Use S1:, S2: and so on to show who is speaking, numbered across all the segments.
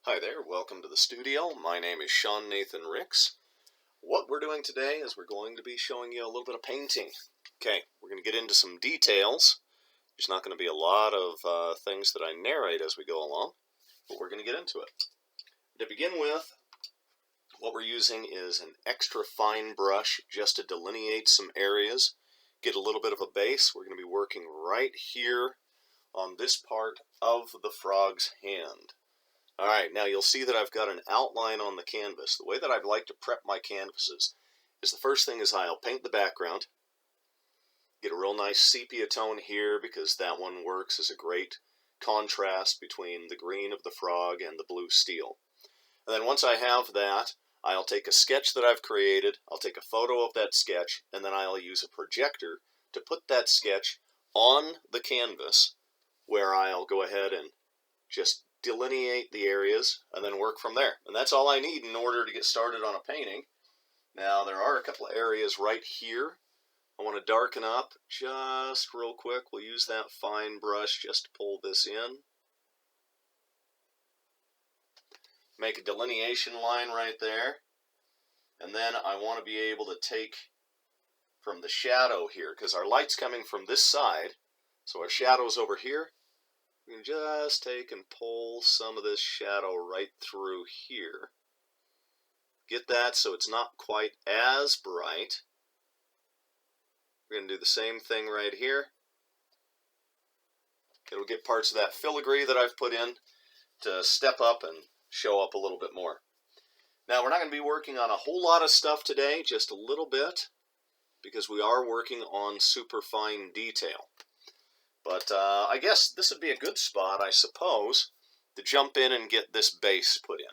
S1: Hi there, welcome to the studio. My name is Sean Nathan Ricks. What we're doing today is we're going to be showing you a little bit of painting. Okay, we're going to get into some details. There's not going to be a lot of things that I narrate as we go along, but we're going to get into it. To begin with, what we're using is an extra fine brush just to delineate some areas, get a little bit of a base. We're going to be working right here on this part of the frog's hand. Alright, now you'll see that I've got an outline on the canvas. The way that I'd like to prep my canvases is the first thing is I'll paint the background, get a real nice sepia tone here because that one works as a great contrast between the green of the frog and the blue steel. And then once I have that, I'll take a sketch that I've created, I'll take a photo of that sketch, and then I'll use a projector to put that sketch on the canvas where I'll go ahead and just delineate the areas and then work from there. And that's all I need in order to get started on a painting. Now there are a couple of areas right here I want to darken up just real quick. We'll use that fine brush just to pull this in. Make a delineation line right there. And then I want to be able to take from the shadow here, because our light's coming from this side, so our shadow's over here. We can just take and pull some of this shadow right through here. Get that so it's not quite as bright. We're going to do the same thing right here. It'll get parts of that filigree that I've put in to step up and show up a little bit more. Now we're not going to be working on a whole lot of stuff today, just a little bit, because we are working on super fine detail. But I guess this would be a good spot, I suppose, to jump in and get this base put in.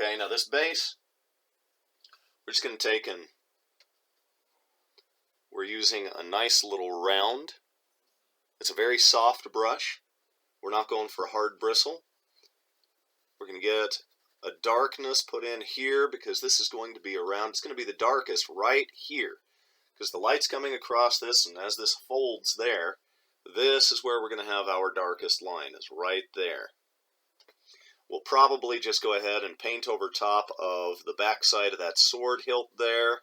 S1: Okay, now this base, we're just going to take and we're using a nice little round. It's a very soft brush. We're not going for a hard bristle. We're going to get a darkness put in here because this is going to be around, it's going to be the darkest right here because the light's coming across this, and as this folds there, this is where we're going to have our darkest line, is right there. We'll probably just go ahead and paint over top of the back side of that sword hilt there,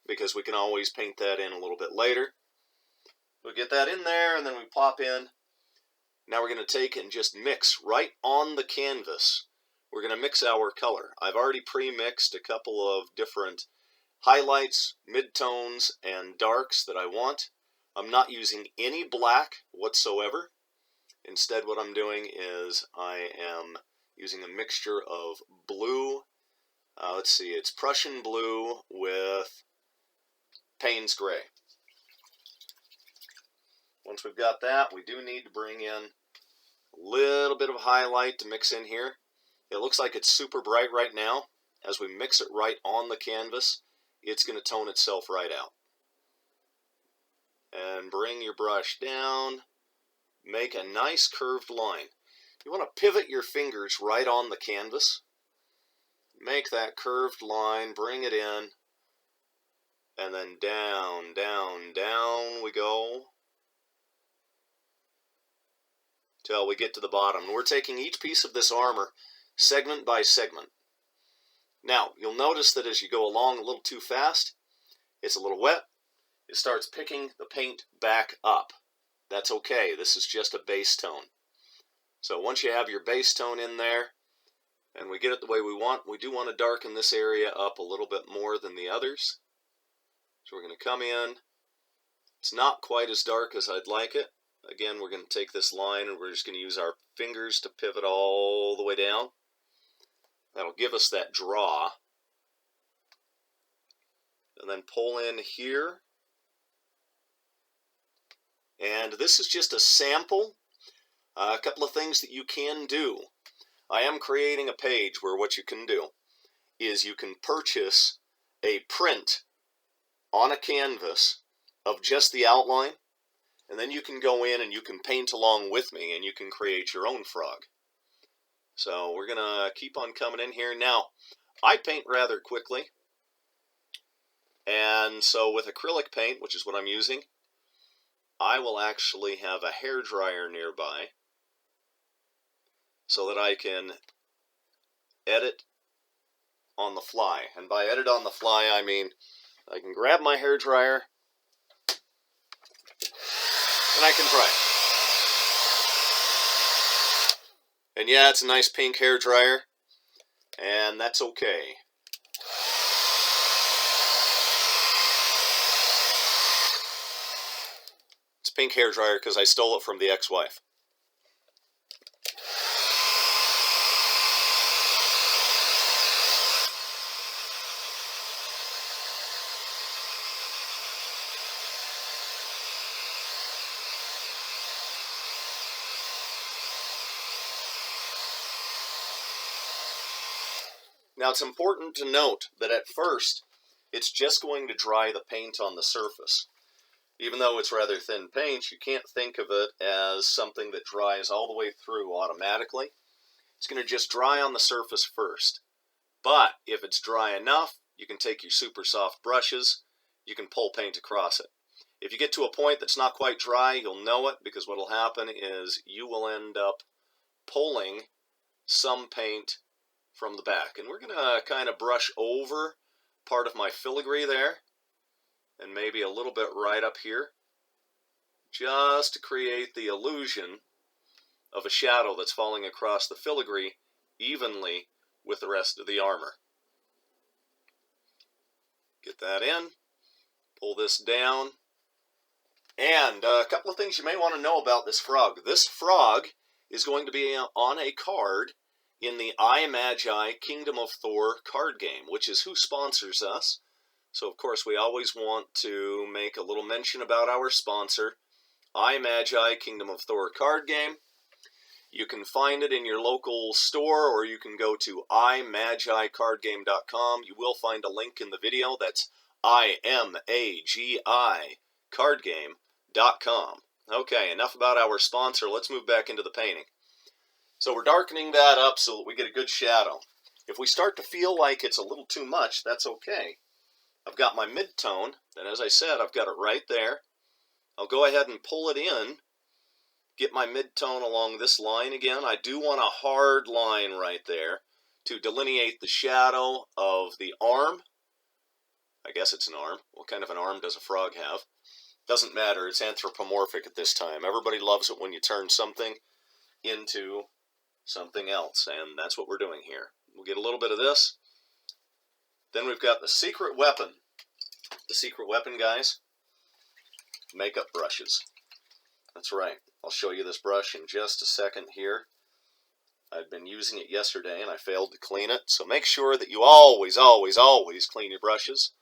S1: because we can always paint that in a little bit later. We'll get that in there, and then we pop in. Now we're going to take and just mix right on the canvas. We're going to mix our color. I've already pre-mixed a couple of different highlights, midtones, and darks that I want. I'm not using any black whatsoever. Instead, what I'm doing is I am using a mixture of blue. Let's see, it's Prussian blue with Payne's gray. Once we've got that, we do need to bring in a little bit of highlight to mix in here. It looks like it's super bright right now. As we mix it right on the canvas, it's going to tone itself right out. And bring your brush down, make a nice curved line. You want to pivot your fingers right on the canvas, make that curved line, bring it in, and then down, down, down we go till we get to the bottom. And we're taking each piece of this armor segment by segment. Now, you'll notice that as you go along a little too fast, it's a little wet. It starts picking the paint back up. That's okay. This is just a base tone. So once you have your base tone in there, and we get it the way we want, we do want to darken this area up a little bit more than the others. So we're going to come in. It's not quite as dark as I'd like it. Again, we're going to take this line and we're just going to use our fingers to pivot all the way down. That'll give us that draw. And then pull in here. And this is just a sample. A couple of things that you can do. I am creating a page where what you can do is you can purchase a print on a canvas of just the outline, and then you can go in and you can paint along with me and you can create your own frog. So we're going to keep on coming in here. Now, I paint rather quickly, and so with acrylic paint, which is what I'm using, I will actually have a hairdryer nearby so that I can edit on the fly. And by edit on the fly, I mean I can grab my hairdryer and I can dry it. And yeah, it's a nice pink hairdryer, and that's okay. It's a pink hairdryer because I stole it from the ex-wife. Now it's important to note that at first it's just going to dry the paint on the surface. Even though it's rather thin paint, you can't think of it as something that dries all the way through automatically. It's going to just dry on the surface first. But if it's dry enough, you can take your super soft brushes, you can pull paint across it. If you get to a point that's not quite dry, you'll know it, because what will happen is you will end up pulling some paint from the back. And we're going to kind of brush over part of my filigree there, and maybe a little bit right up here, just to create the illusion of a shadow that's falling across the filigree evenly with the rest of the armor. Get that in, pull this down, and a couple of things you may want to know about this frog. This frog is going to be on a card in the iMagi Kingdom of Thor card game, which is who sponsors us. So of course we always want to make a little mention about our sponsor, iMagi Kingdom of Thor card game. You can find it in your local store, or you can go to imagicardgame.com. You will find a link in the video. That's IMAGI cardgame.com. Okay, enough about our sponsor. Let's move back into the painting. So we're darkening that up so that we get a good shadow. If we start to feel like it's a little too much, that's okay. I've got my mid-tone, and as I said, I've got it right there. I'll go ahead and pull it in, get my mid-tone along this line again. I do want a hard line right there to delineate the shadow of the arm. I guess it's an arm. What kind of an arm does a frog have? Doesn't matter, it's anthropomorphic at this time. Everybody loves it when you turn something into something else, and that's what we're doing here. We'll get a little bit of this. Then we've got the secret weapon. The secret weapon, guys, makeup brushes. That's right. I'll show you this brush in just a second here. I'd been using it yesterday and I failed to clean it, so make sure that you always, always, always clean your brushes.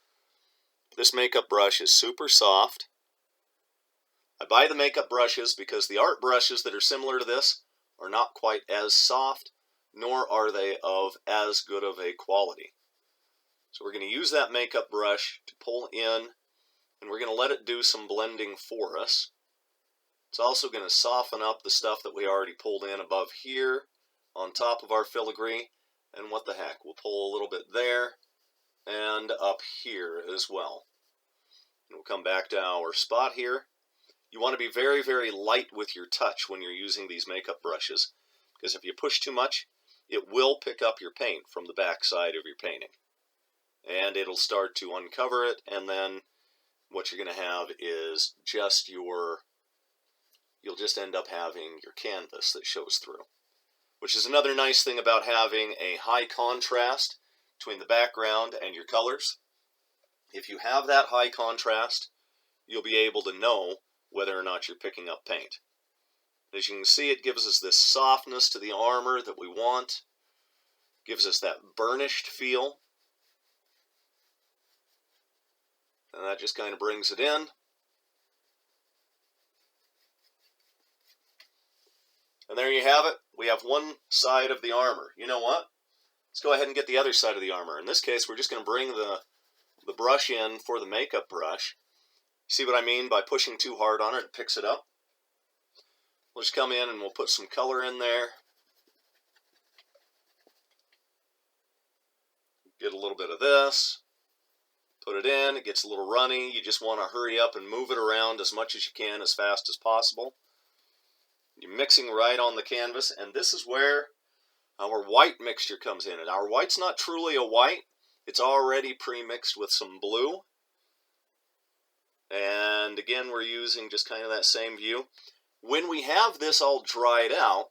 S1: This makeup brush is super soft. I buy the makeup brushes because the art brushes that are similar to this are not quite as soft, nor are they of as good of a quality. So we're going to use that makeup brush to pull in, and we're going to let it do some blending for us. It's also going to soften up the stuff that we already pulled in above here on top of our filigree, and what the heck, we'll pull a little bit there and up here as well. And we'll come back to our spot here. You want to be very, very light with your touch when you're using these makeup brushes, because if you push too much, it will pick up your paint from the back side of your painting. And it'll start to uncover it, and then what you're going to have is just you'll just end up having your canvas that shows through. Which is another nice thing about having a high contrast between the background and your colors. If you have that high contrast, you'll be able to know whether or not you're picking up paint. As you can see, it gives us this softness to the armor that we want. Gives us that burnished feel. And that just kind of brings it in. And there you have it. We have one side of the armor. You know what? Let's go ahead and get the other side of the armor. In this case, we're just going to bring the brush in for the makeup brush. See what I mean by pushing too hard on it? It picks it up. We'll just come in and we'll put some color in there. Get a little bit of this. Put it in. It gets a little runny. You just want to hurry up and move it around as much as you can, as fast as possible. You're mixing right on the canvas, and this is where our white mixture comes in. And our white's not truly a white. It's already pre-mixed with some blue. And again, we're using just kind of that same view. When we have this all dried out,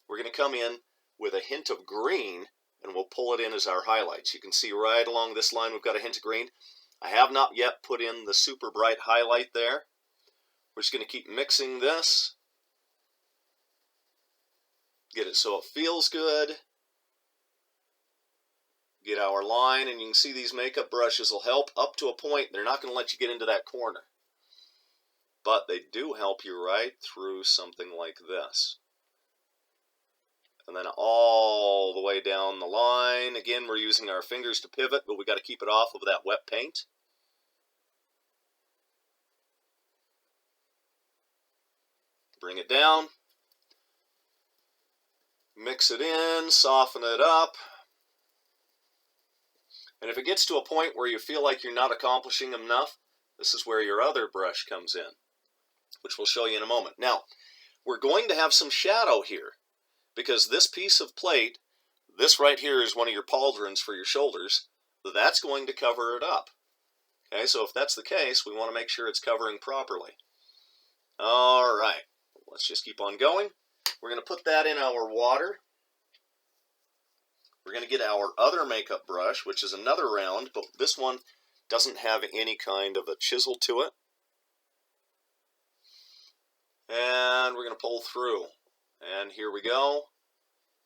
S1: we're going to come in with a hint of green, and we'll pull it in as our highlights. You can see right along this line we've got a hint of green. I have not yet put in the super bright highlight there. We're just going to keep mixing this. Get it so it feels good. Get our line, and you can see these makeup brushes will help up to a point. They're not going to let you get into that corner. But they do help you right through something like this. And then all the way down the line. Again, we're using our fingers to pivot, but we got to keep it off of that wet paint. Bring it down. Mix it in, soften it up. And if it gets to a point where you feel like you're not accomplishing enough, this is where your other brush comes in, which we'll show you in a moment. Now, we're going to have some shadow here, because this piece of plate, this right here is one of your pauldrons for your shoulders, that's going to cover it up. Okay, so if that's the case, we want to make sure it's covering properly. All right, let's just keep on going. We're going to put that in our water. We're going to get our other makeup brush, which is another round, but this one doesn't have any kind of a chisel to it. And we're going to pull through. And here we go.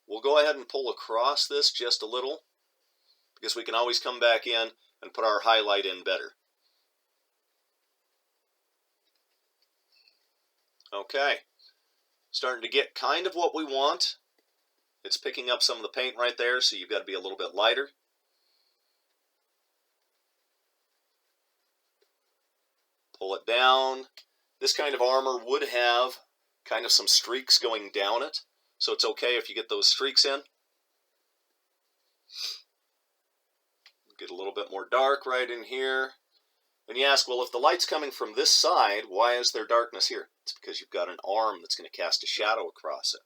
S1: We'll go ahead and pull across this just a little, because we can always come back in and put our highlight in better. Okay. Starting to get kind of what we want. It's picking up some of the paint right there, so you've got to be a little bit lighter. Pull it down. This kind of armor would have kind of some streaks going down it, so it's okay if you get those streaks in. Get a little bit more dark right in here. And you ask, well, if the light's coming from this side, why is there darkness here? It's because you've got an arm that's going to cast a shadow across it.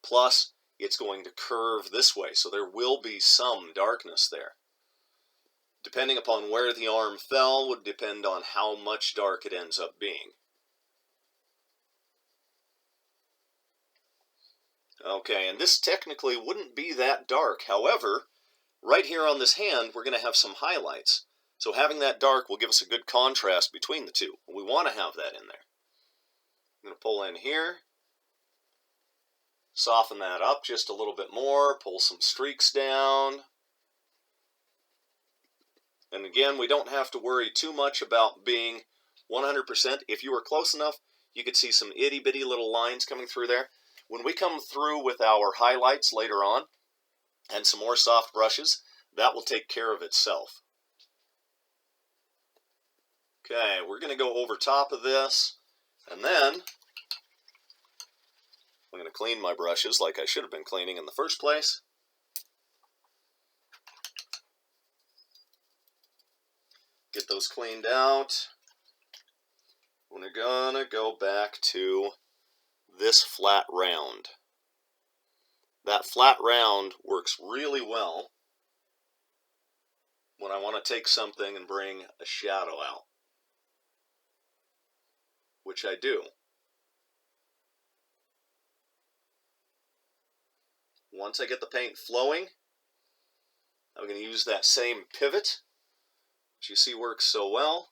S1: Plus, it's going to curve this way, so there will be some darkness there. Depending upon where the arm fell would depend on how much dark it ends up being. Okay, and this technically wouldn't be that dark. However, right here on this hand, we're going to have some highlights. So having that dark will give us a good contrast between the two. We want to have that in there. I'm going to pull in here. Soften that up just a little bit more. Pull some streaks down. And again, we don't have to worry too much about being 100%. If you were close enough, you could see some itty-bitty little lines coming through there. When we come through with our highlights later on, and some more soft brushes, that will take care of itself. Okay, we're going to go over top of this, and then I'm going to clean my brushes like I should have been cleaning in the first place. Get those cleaned out. We're going to go back to this flat round. That flat round works really well when I want to take something and bring a shadow out, which I do. Once I get the paint flowing, I'm going to use that same pivot, which you see works so well.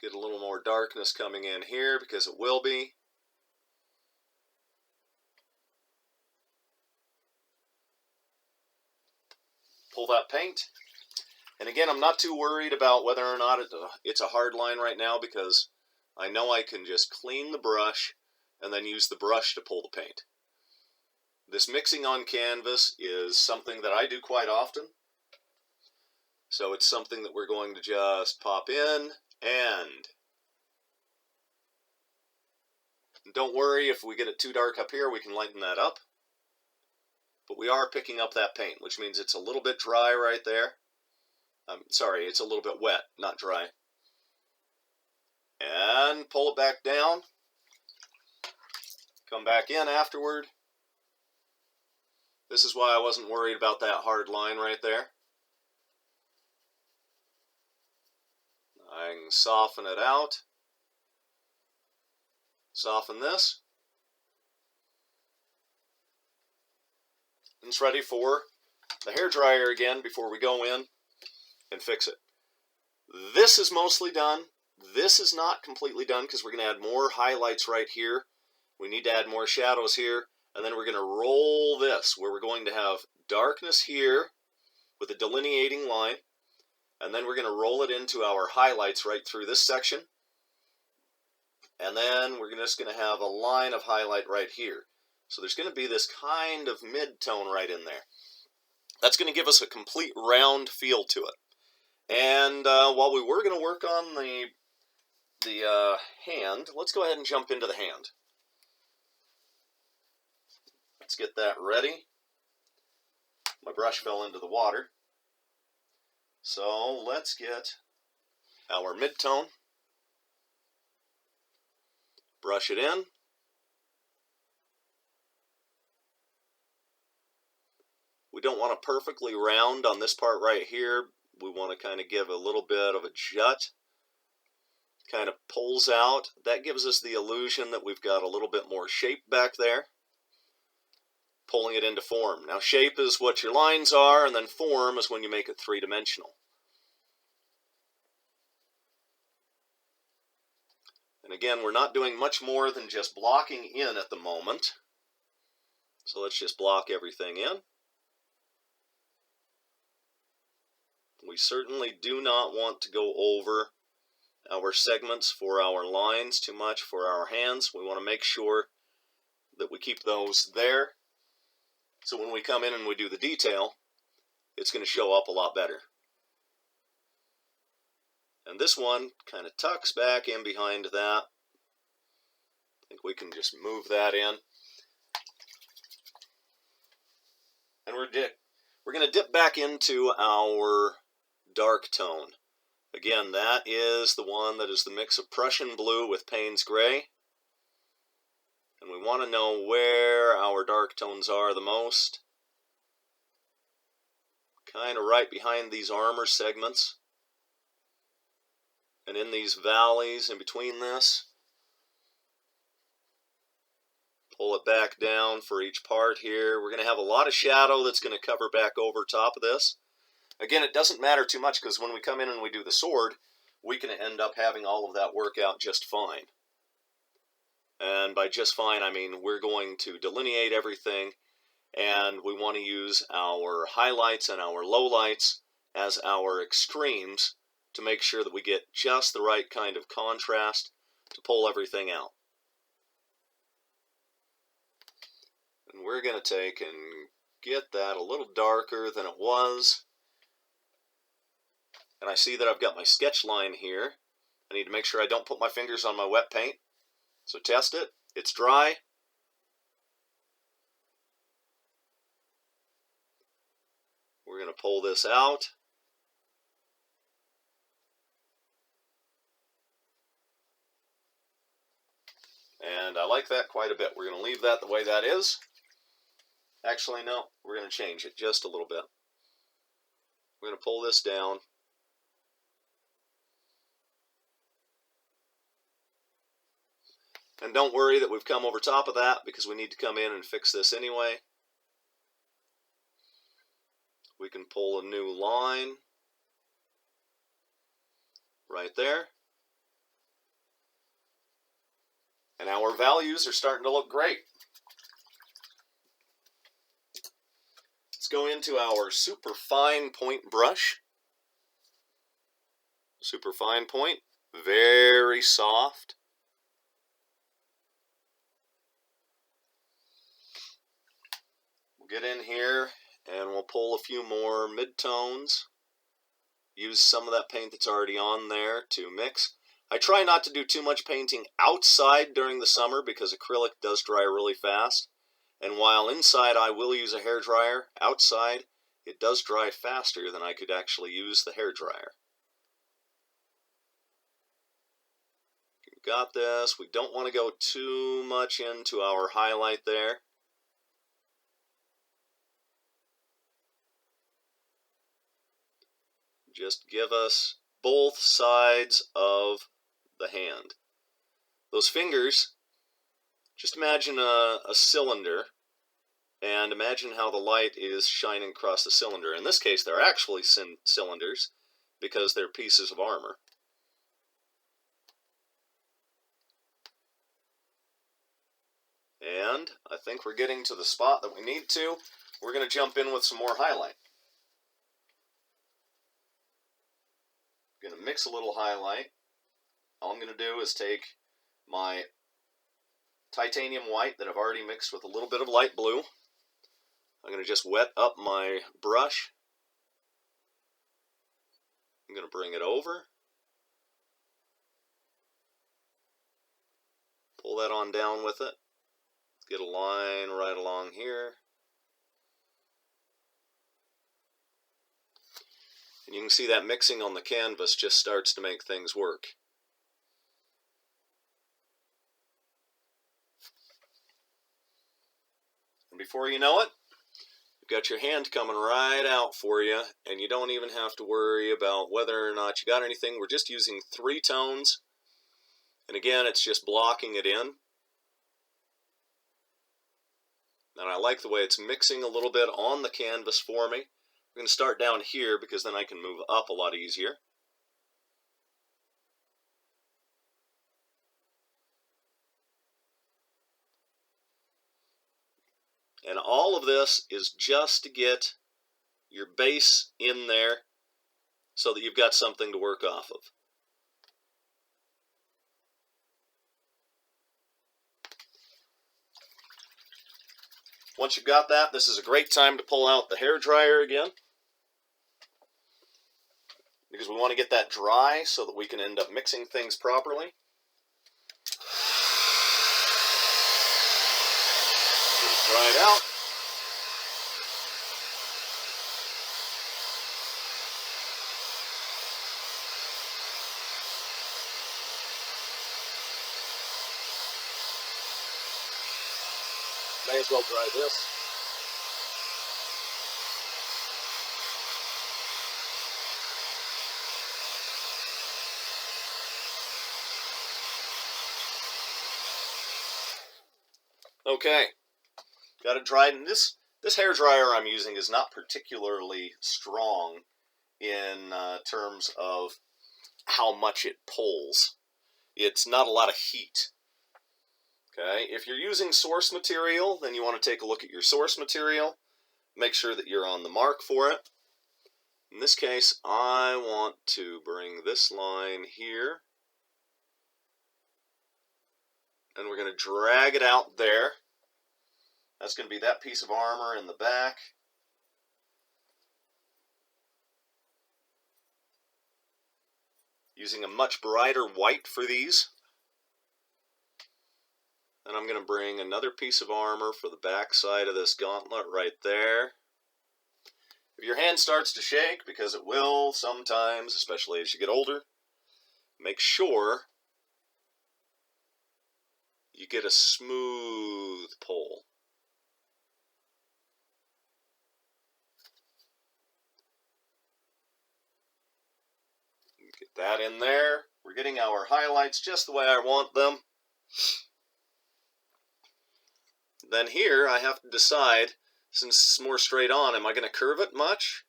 S1: Get a little more darkness coming in here because it will be. Pull that paint. And again, I'm not too worried about whether or not it's a hard line right now, because I know I can just clean the brush and then use the brush to pull the paint. This mixing on canvas is something that I do quite often. So it's something that we're going to just pop in, and don't worry if we get it too dark up here, we can lighten that up. But we are picking up that paint, which means it's a little bit dry right there. Sorry, it's a little bit wet, not dry. And pull it back down. Come back in afterward. This is why I wasn't worried about that hard line right there. I can soften it out. Soften this. And it's ready for the hairdryer again before we go in and fix it. This is mostly done. This is not completely done because we're going to add more highlights right here. We need to add more shadows here. And then we're going to roll this where we're going to have darkness here with a delineating line. And then we're going to roll it into our highlights right through this section. And then we're just going to have a line of highlight right here. So there's going to be this kind of mid-tone right in there. That's going to give us a complete round feel to it. And while we were going to work on the hand, let's go ahead and jump into the hand. Let's get that ready. My brush fell into the water. So let's get our mid-tone. Brush it in. We don't want to perfectly round on this part right here. We want to kind of give a little bit of a jut. Kind of pulls out. That gives us the illusion that we've got a little bit more shape back there. Pulling it into form. Now shape is what your lines are, and then form is when you make it three-dimensional. And again, we're not doing much more than just blocking in at the moment. So let's just block everything in. We certainly do not want to go over our segments for our lines too much for our hands. We want to make sure that we keep those there. So when we come in and we do the detail, it's going to show up a lot better. And this one kind of tucks back in behind that. I think we can just move that in. And we're going to dip back into our dark tone. Again, that is the one that is the mix of Prussian blue with Payne's gray. And we want to know where our dark tones are the most. Kind of right behind these armor segments. And in these valleys in between this. Pull it back down for each part here. We're going to have a lot of shadow that's going to cover back over top of this. Again, it doesn't matter too much because when we come in and we do the sword, we can end up having all of that work out just fine. And by just fine, I mean we're going to delineate everything, and we want to use our highlights and our lowlights as our extremes to make sure that we get just the right kind of contrast to pull everything out. And we're going to take and get that a little darker than it was. And I see that I've got my sketch line here. I need to make sure I don't put my fingers on my wet paint. So test it. It's dry. We're going to pull this out. And I like that quite a bit. We're going to leave that the way that is. Actually, no. We're going to change it just a little bit. We're going to pull this down. And don't worry that we've come over top of that because we need to come in and fix this anyway. We can pull a new line right there. And our values are starting to look great. Let's go into our super fine point brush. Super fine point, very soft. Get in here and we'll pull a few more mid-tones. Use some of that paint that's already on there to mix. I try not to do too much painting outside during the summer because acrylic does dry really fast. And while inside I will use a hairdryer, outside it does dry faster than I could actually use the hairdryer. got this. We don't want to go too much into our highlight there. Just give us both sides of the hand. Those fingers, just imagine a cylinder, and imagine how the light is shining across the cylinder. In this case, they're actually cylinders because they're pieces of armor. And I think we're getting to the spot that we need to. We're going to jump in with some more highlight. I'm going to mix a little highlight. All I'm going to do is take my titanium white that I've already mixed with a little bit of light blue. I'm going to just wet up my brush. I'm going to bring it over. Pull that on down with it. Get a line right along here. And you can see that mixing on the canvas just starts to make things work. And before you know it, you've got your hand coming right out for you, and you don't even have to worry about whether or not you got anything. We're just using 3 tones. And again, it's just blocking it in. And I like the way it's mixing a little bit on the canvas for me. I'm going to start down here because then I can move up a lot easier. And all of this is just to get your base in there so that you've got something to work off of. Once you've got that, this is a great time to pull out the hair dryer again, because we want to get that dry so that we can end up mixing things properly. Just dry it out. May as well dry this. Okay, got it dried, and this hair dryer I'm using is not particularly strong in terms of how much it pulls. It's not a lot of heat. Okay, if you're using source material, then you want to take a look at your source material. Make sure that you're on the mark for it. In this case, I want to bring this line here, and we're going to drag it out there. That's going to be that piece of armor in the back. Using a much brighter white for these. And I'm going to bring another piece of armor for the back side of this gauntlet right there. If your hand starts to shake, because it will sometimes, especially as you get older, make sure you get a smooth pull. Get that in there. We're getting our highlights just the way I want them. Then here I have to decide, since it's more straight on, am I going to curve it much?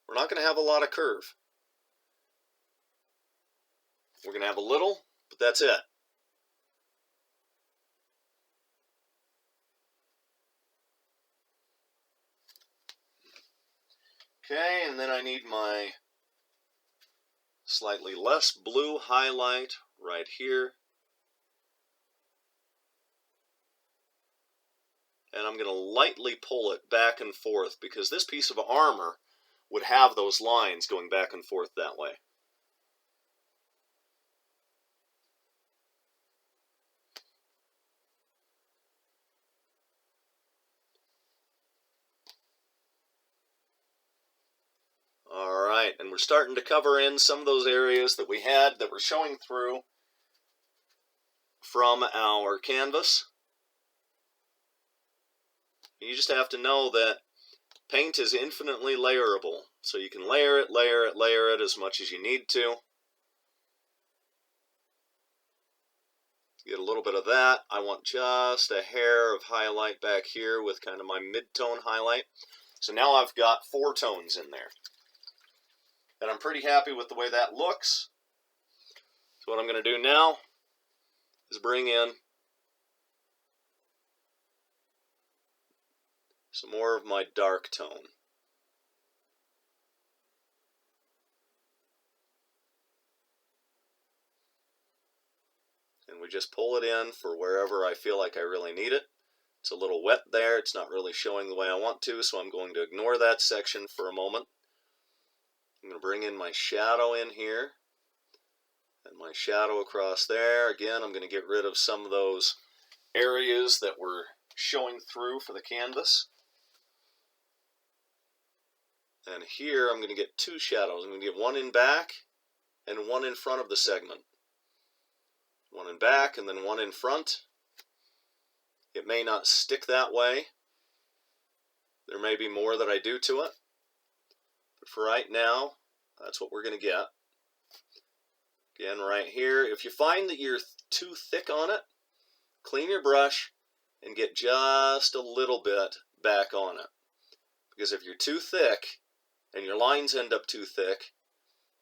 S1: We're not going to have a lot of curve. We're going to have a little, but that's it. Okay, and then I need my slightly less blue highlight right here. And I'm going to lightly pull it back and forth because this piece of armor would have those lines going back and forth that way. Alright, and we're starting to cover in some of those areas that we had that were showing through. from our canvas. You just have to know that paint is infinitely layerable, so you can layer it, layer it, layer it as much as you need to. Get a little bit of that. I want just a hair of highlight back here with kind of my mid-tone highlight. So now I've got 4 tones in there. And I'm pretty happy with the way that looks. So what I'm going to do now is bring in some more of my dark tone. And we just pull it in for wherever I feel like I really need it. It's a little wet there. It's not really showing the way I want to, so I'm going to ignore that section for a moment. I'm going to bring in my shadow in here. And my shadow across there. Again, I'm going to get rid of some of those areas that were showing through for the canvas. And here I'm going to get 2 shadows. I'm going to get one in back and one in front of the segment. One in back and then one in front. It may not stick that way. There may be more that I do to it. But for right now, that's what we're going to get. Again, right here, if you find that you're too thick on it, clean your brush and get just a little bit back on it. Because if you're too thick and your lines end up too thick,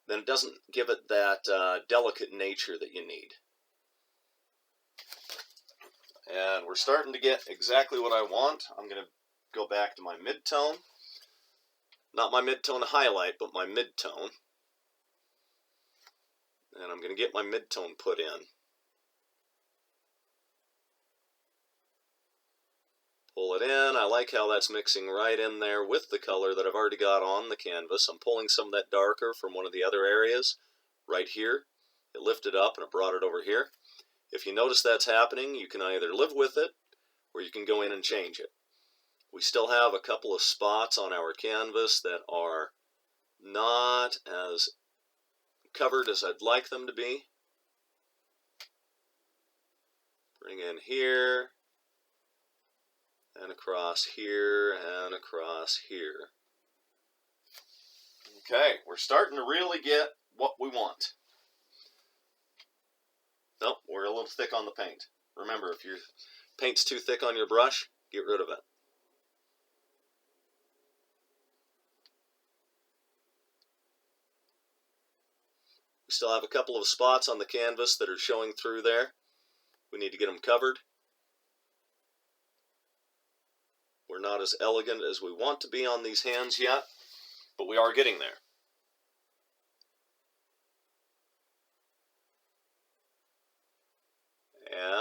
S1: then it doesn't give it that delicate nature that you need. And we're starting to get exactly what I want. I'm going to go back to my mid-tone. Not my mid-tone highlight, but my mid-tone. And I'm going to get my mid-tone put in. Pull it in. I like how that's mixing right in there with the color that I've already got on the canvas. I'm pulling some of that darker from one of the other areas right here. It lifted up and it brought it over here. If you notice that's happening, you can either live with it or you can go in and change it. We still have a couple of spots on our canvas that are not as covered as I'd like them to be. Bring in here, and across here, and across here. Okay, we're starting to really get what we want. Nope, we're a little thick on the paint. Remember, if your paint's too thick on your brush, get rid of it. We still have a couple of spots on the canvas that are showing through there. We need to get them covered. We're not as elegant as we want to be on these hands yet, but we are getting there.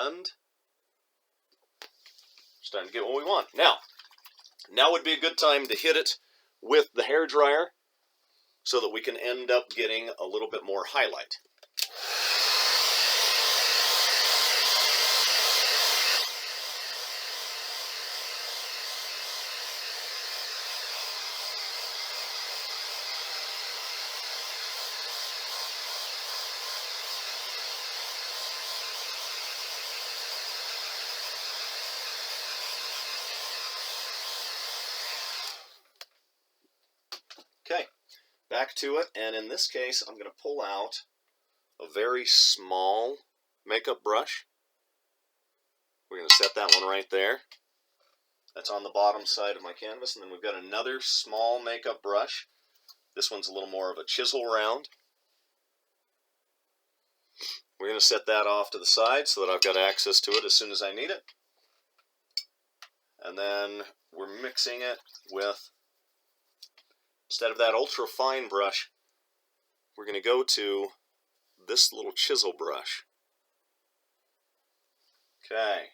S1: And starting to get what we want. Now would be a good time to hit it with the hairdryer so that we can end up getting a little bit more highlight. Okay, back to it, and in this case I'm going to pull out a very small makeup brush. We're going to set that one right there. That's on the bottom side of my canvas, and then we've got another small makeup brush. This one's a little more of a chisel round. We're going to set that off to the side so that I've got access to it as soon as I need it. And then we're mixing it with, instead of that ultra fine brush, we're going to go to this little chisel brush. Okay.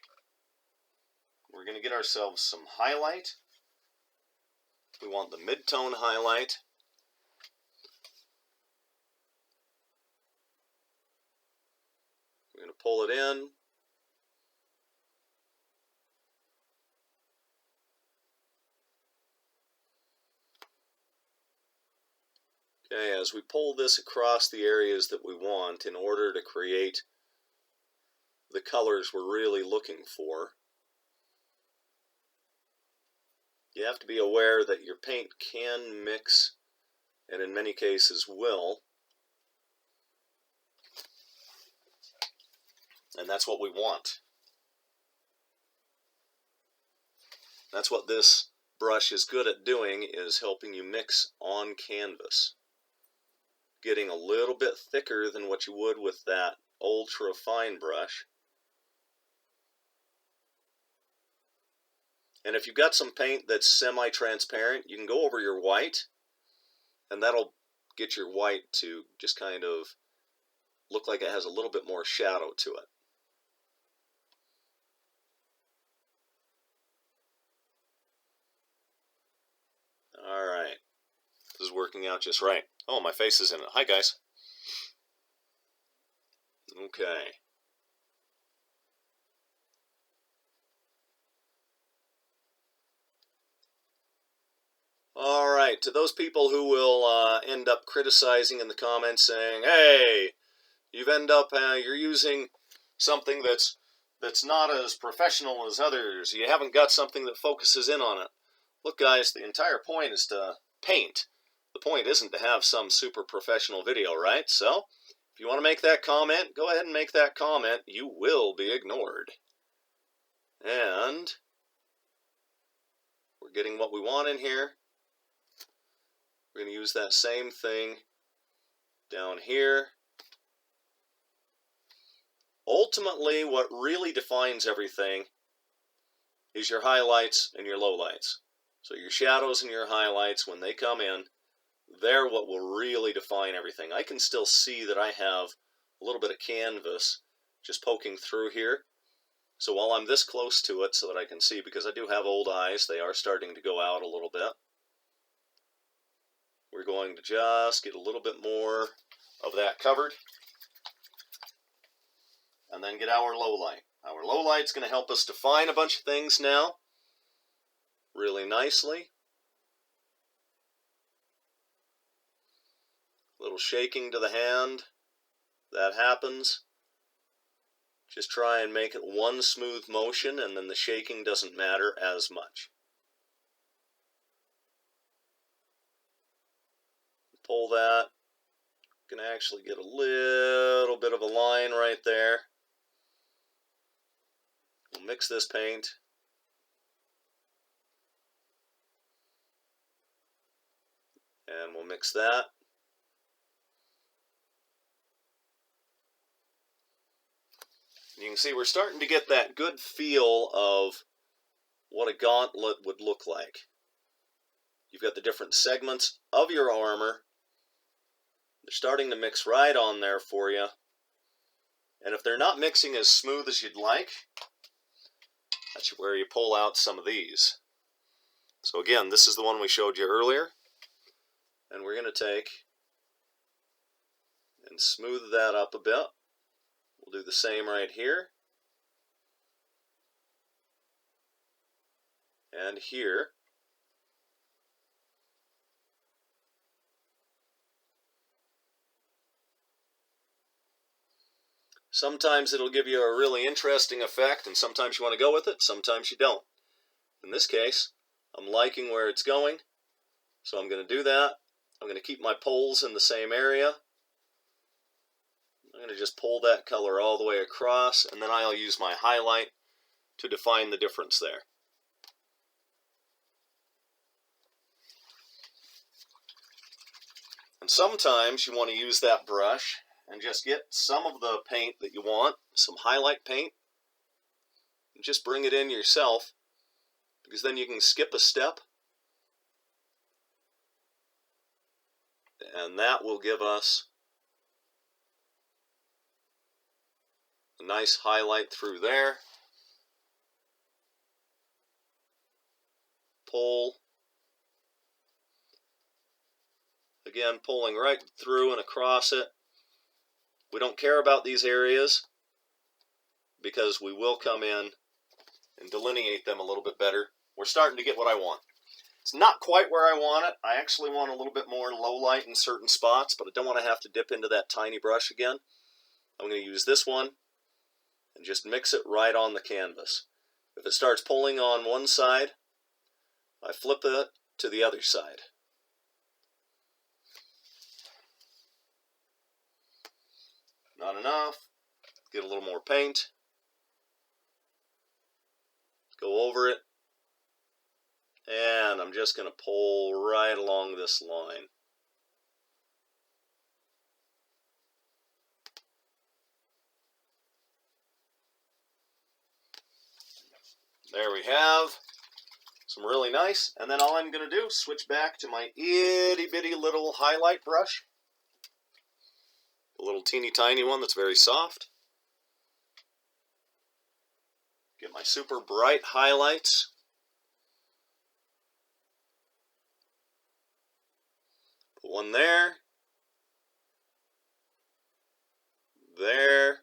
S1: We're going to get ourselves some highlight. We want the mid-tone highlight. We're going to pull it in. Okay, as we pull this across the areas that we want in order to create the colors we're really looking for. You have to be aware that your paint can mix, and in many cases will. And that's what we want. That's what this brush is good at doing, is helping you mix on canvas. Getting a little bit thicker than what you would with that ultra fine brush. And if you've got some paint that's semi-transparent, you can go over your white, and that'll get your white to just kind of look like it has a little bit more shadow to it. Alright, this is working out just right. Oh, my face is in it. Hi guys. Okay. Alright, to those people who will end up criticizing in the comments saying, hey, you're using something that's not as professional as others. You haven't got something that focuses in on it. Look guys, the entire point is to paint. The point isn't to have some super professional video, right? So, if you want to make that comment, go ahead and make that comment. You will be ignored. And we're getting what we want in here. We're going to use that same thing down here. Ultimately, what really defines everything is your highlights and your lowlights. So your shadows and your highlights, when they come in, they're what will really define everything. I can still see that I have a little bit of canvas just poking through here. So while I'm this close to it so that I can see, because I do have old eyes, they are starting to go out a little bit. We're going to just get a little bit more of that covered. And then get our low light. Our low light's going to help us define a bunch of things now really nicely. A little shaking to the hand. That happens. Just try and make it one smooth motion, and then the shaking doesn't matter as much. Pull that. You can actually get a little bit of a line right there. We'll mix this paint. And we'll mix that. You can see we're starting to get that good feel of what a gauntlet would look like. You've got the different segments of your armor. They're starting to mix right on there for you. And if they're not mixing as smooth as you'd like, that's where you pull out some of these. So again, this is the one we showed you earlier. And we're going to take and smooth that up a bit. We'll do the same right here. And here. Sometimes it'll give you a really interesting effect, and sometimes you want to go with it, sometimes you don't. In this case, I'm liking where it's going, so I'm going to do that. I'm going to keep my poles in the same area. I'm going to just pull that color all the way across, and then I'll use my highlight to define the difference there. And sometimes you want to use that brush and just get some of the paint that you want, some highlight paint, and just bring it in yourself, because then you can skip a step, and that will give us a nice highlight through there. Pull. Again, pulling right through and across it. We don't care about these areas because we will come in and delineate them a little bit better. We're starting to get what I want. It's not quite where I want it. I actually want a little bit more low light in certain spots, but I don't want to have to dip into that tiny brush again. I'm going to use this one and just mix it right on the canvas. If it starts pulling on one side, I flip it to the other side. Not enough. Get a little more paint. Go over it. And I'm just going to pull right along this line. There we have some really nice. And then all I'm going to do is switch back to my itty bitty little highlight brush. A little teeny tiny one that's very soft. Get my super bright highlights. Put one there. There.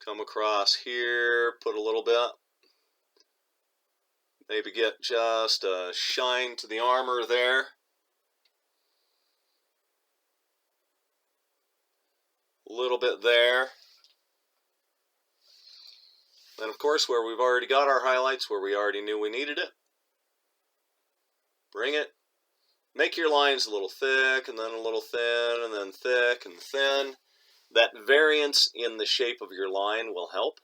S1: Come across here, put a little bit. Maybe get just a shine to the armor there. A little bit there. And of course, where we've already got our highlights, where we already knew we needed it, bring it. Make your lines a little thick, and then a little thin, and then thick and thin. That variance in the shape of your line will help.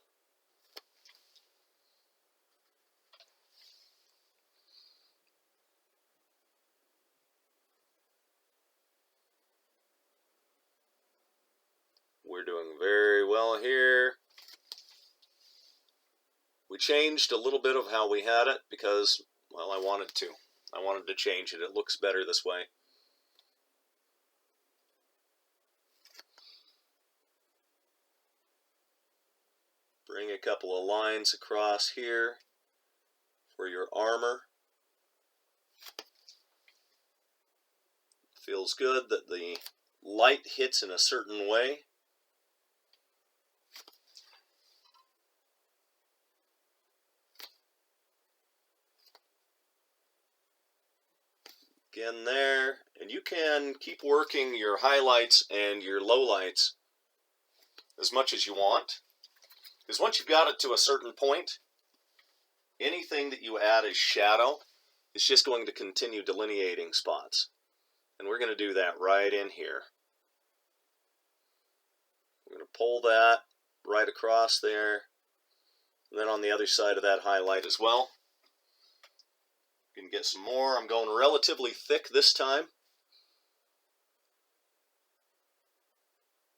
S1: We're doing very well here. We changed a little bit of how we had it because, well, I wanted to. I wanted to change it. It looks better this way. Bring a couple of lines across here for your armor. Feels good that the light hits in a certain way. Again there, and you can keep working your highlights and your lowlights as much as you want. Because once you've got it to a certain point, anything that you add as shadow is just going to continue delineating spots. And we're going to do that right in here. We're going to pull that right across there, and then on the other side of that highlight as well. You can get some more. I'm going relatively thick this time.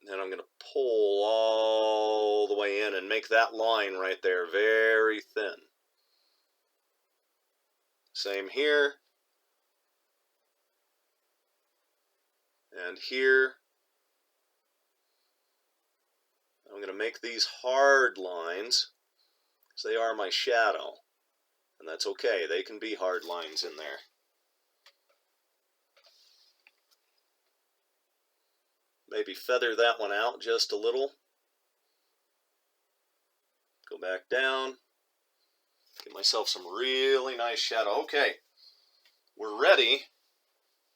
S1: And then I'm going to pull all the way in and make that line right there very thin. Same here. And here. I'm going to make these hard lines because they are my shadow. And that's okay. They can be hard lines in there. Maybe feather that one out just a little. Go back down. Get myself some really nice shadow. Okay, we're ready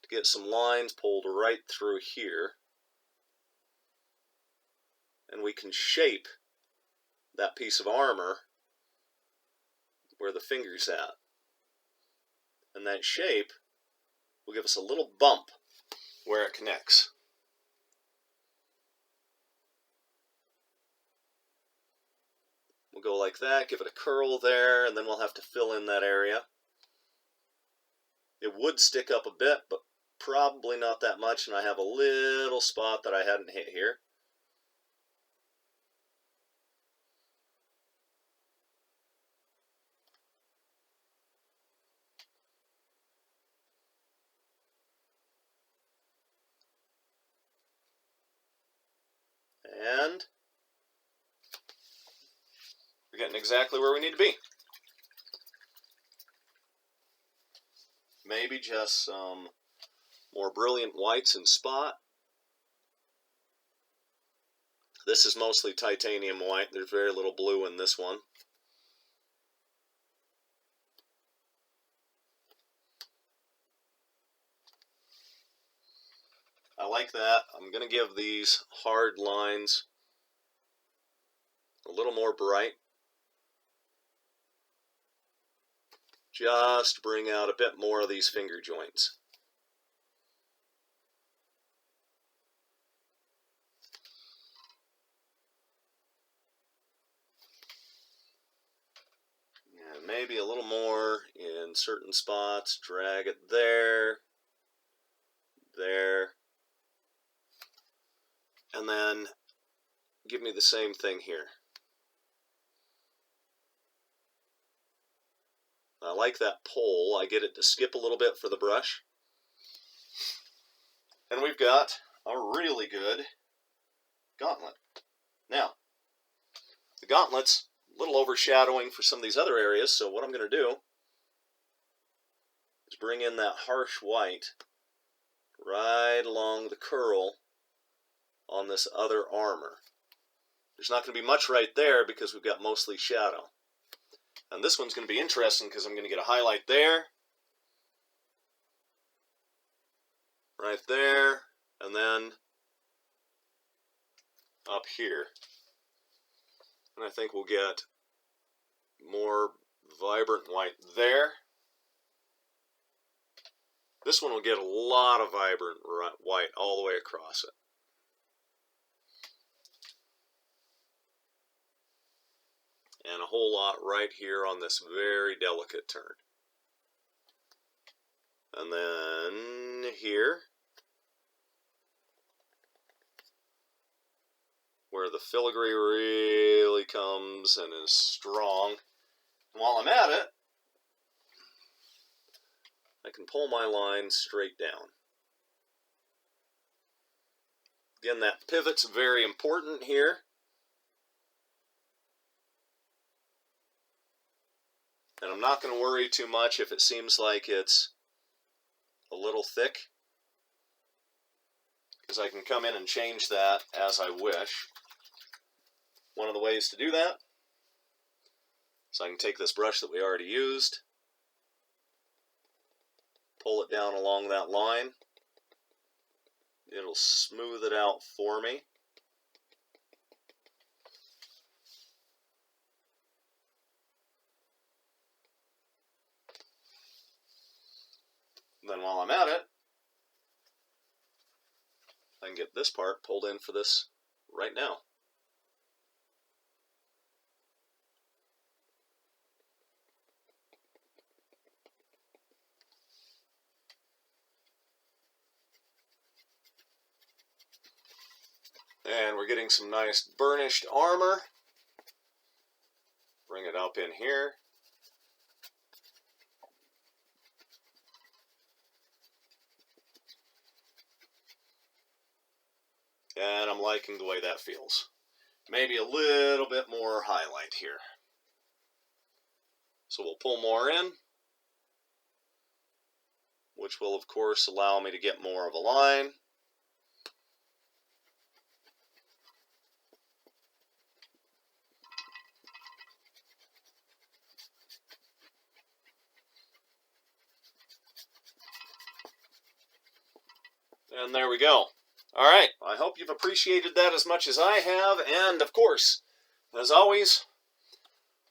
S1: to get some lines pulled right through here. And we can shape that piece of armor where the finger's at. And that shape will give us a little bump where it connects. We'll go like that, give it a curl there, and then we'll have to fill in that area. It would stick up a bit, but probably not that much, and I have a little spot that I hadn't hit here. And we're getting exactly where we need to be. Maybe just some more brilliant whites and spot. This is mostly titanium white. There's very little blue in this one. I like that. I'm going to give these hard lines a little more bright. Just bring out a bit more of these finger joints. And maybe a little more in certain spots. Drag it there, there. And then give me the same thing here. I like that pole. I get it to skip a little bit for the brush. And we've got a really good gauntlet. Now, the gauntlet's a little overshadowing for some of these other areas, so what I'm going to do is bring in that harsh white right along the curl on this other armor. There's not going to be much right there because we've got mostly shadow. And this one's going to be interesting because I'm going to get a highlight there, right there, and then up here. And I think we'll get more vibrant white there. This one will get a lot of vibrant white all the way across it. And a whole lot right here on this very delicate turn. And then here, where the filigree really comes and is strong. And while I'm at it, I can pull my line straight down. Again, that pivot's very important here. And I'm not going to worry too much if it seems like it's a little thick, because I can come in and change that as I wish. One of the ways to do that is I can take this brush that we already used, pull it down along that line. It'll smooth it out for me. Then while I'm at it, I can get this part pulled in for this right now. And we're getting some nice burnished armor. Bring it up in here. And I'm liking the way that feels. Maybe a little bit more highlight here. So we'll pull more in, which will of course allow me to get more of a line. And there we go. All right, I hope you've appreciated that as much as I have. And of course, as always,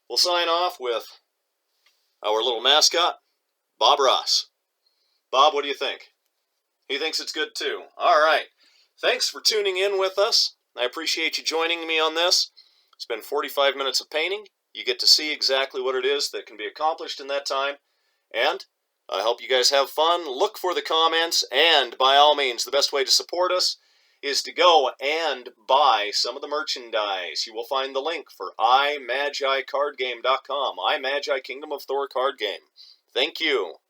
S1: we'll sign off with our little mascot, Bob Ross. Bob, what do you think? He thinks it's good too. All right. Thanks for tuning in with us. I appreciate you joining me on this. It's been 45 minutes of painting. You get to see exactly what it is that can be accomplished in that time. And I hope you guys have fun. Look for the comments, and by all means, the best way to support us is to go and buy some of the merchandise. You will find the link for iMagiCardGame.com, iMagi Kingdom of Thor card game. Thank you.